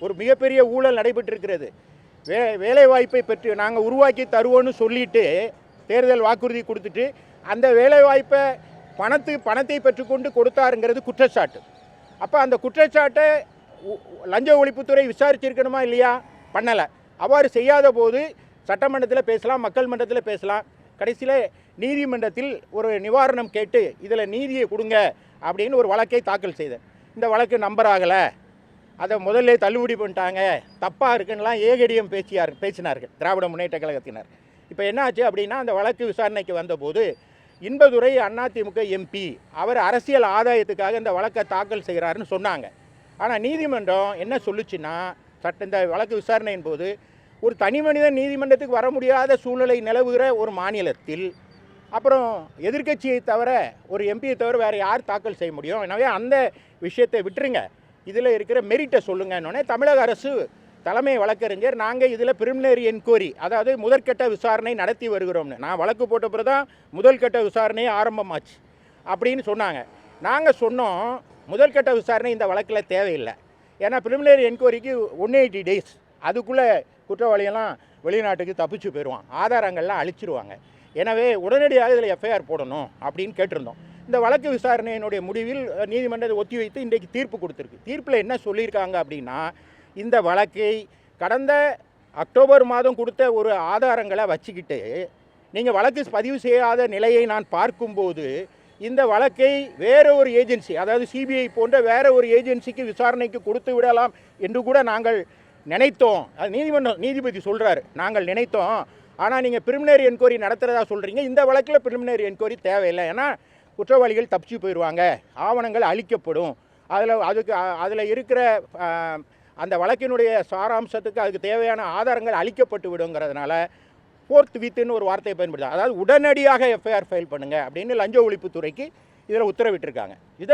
ஒரு மிகப்பெரிய ஊழல் நடைபெற்றிருக்கிறது. வேலைவாய்ப்பை பெற்று நாங்கள் உருவாக்கி தருவோன்னு சொல்லிட்டு தேர்தல் வாக்குறுதி கொடுத்துட்டு அந்த வேலைவாய்ப்பை பணத்தை பெற்றுக்கொண்டு கொடுத்தாருங்கிறது குற்றச்சாட்டு. அப்போ அந்த குற்றச்சாட்டை லஞ்ச ஒழிப்புத்துறை விசாரிச்சிருக்கணுமா இல்லையா? பண்ணலை. அவ்வாறு செய்யாத போது சட்டமன்றத்தில் பேசலாம், மக்கள் மன்றத்தில் பேசலாம், கடைசியில் நீதிமன்றத்தில் ஒரு நிவாரணம் கேட்டு இதில் நீதியை கொடுங்க அப்படின்னு ஒரு வழக்கை தாக்கல் செய்தேன். இந்த வழக்கு நம்பர் ஆகலை, அதை முதல்ல தள்ளுபடி பண்ணிட்டாங்க, தப்பாக இருக்குன்னெலாம் ஏகடிஎம் பேசினார்கள் திராவிட முன்னேற்ற கழகத்தினர். இப்போ என்ன ஆச்சு அப்படின்னா, அந்த வழக்கு விசாரணைக்கு வந்தபோது இன்பதுரை அதிமுக எம்பி அவர் அரசியல் ஆதாயத்துக்காக இந்த வழக்கை தாக்கல் செய்கிறாருன்னு சொன்னாங்க. ஆனால் நீதிமன்றம் என்ன சொல்லுச்சுன்னா, இந்த வழக்கு விசாரணையின் போது ஒரு தனி மனிதன் நீதிமன்றத்துக்கு வர முடியாத சூழ்நிலை நிலவுகிற ஒரு மாநிலத்தில் அப்புறம் எதிர்க்கட்சியை தவிர ஒரு எம்பியை தவிர வேறு யார் தாக்கல் செய்ய முடியும்? எனவே அந்த விஷயத்தை விட்டுருங்க, இதில் இருக்கிற மெரிட்டை சொல்லுங்கன்னொடனே தமிழக அரசு தலைமை வழக்கறிஞர் நாங்கள் இதில் பிரிமினரி என்கொயரி, அதாவது முதற்கட்ட விசாரணை நடத்தி வருகிறோம்னு, நான் வழக்கு போட்ட பிறகு தான் முதல்கட்ட விசாரணையே ஆரம்பமாச்சு அப்படின்னு சொன்னாங்க. நாங்கள் சொன்னோம் முதல்கட்ட விசாரணை இந்த வழக்கில் தேவையில்லை, ஏன்னா பிரிமினரி என்கொயரிக்கு 180 days, அதுக்குள்ளே குற்றவாளியெல்லாம் வெளிநாட்டுக்கு தப்பிச்சு போயிடுவான், ஆதாரங்கள்லாம் அழிச்சிருவாங்க. எனவே உடனடியாக இதில் எஃப்ஐஆர் போடணும் அப்படின்னு கேட்டிருந்தோம். இந்த வழக்கு விசாரணையினுடைய முடிவில் நீதிமன்றத்தை ஒத்தி வைத்து இன்றைக்கு தீர்ப்பு கொடுத்துருக்கு. தீர்ப்பில் என்ன சொல்லியிருக்காங்க அப்படின்னா, இந்த வழக்கை கடந்த அக்டோபர் மாதம் கொடுத்த ஒரு ஆதாரங்களை வச்சுக்கிட்டு நீங்கள் வழக்கு பதிவு செய்யாத நிலையை நான் பார்க்கும்போது இந்த வழக்கை வேறு ஒரு ஏஜென்சி, அதாவது சிபிஐ போன்ற வேறு ஒரு ஏஜென்சிக்கு விசாரணைக்கு கொடுத்து விடலாம் என்று கூட நாங்கள் நினைத்தோம். அது நீதிபதி சொல்கிறாரு, நாங்கள் நினைத்தோம், ஆனால் நீங்கள் பிரிமினரி என்கொயரி நடத்துகிறதா சொல்கிறீங்க, இந்த வழக்கில் பிரிமினரி என்கொயரி தேவையில்லை, ஏன்னா குற்றவாளிகள் தப்பிச்சு போயிடுவாங்க, ஆவணங்கள் அழிக்கப்படும், அதில் இருக்கிற அந்த வழக்கினுடைய சாராம்சத்துக்கு அதுக்கு தேவையான ஆதாரங்கள் அளிக்கப்பட்டு விடுங்கிறதுனால ஃபோர்த் வித்துன்னு ஒரு வார்த்தையை பயன்படுத்த, அதாவது உடனடியாக எஃப்ஐஆர் ஃபைல் பண்ணுங்கள் அப்படின்னு லஞ்ச ஒழிப்புத்துறைக்கு இதில் உத்தரவிட்டிருக்காங்க.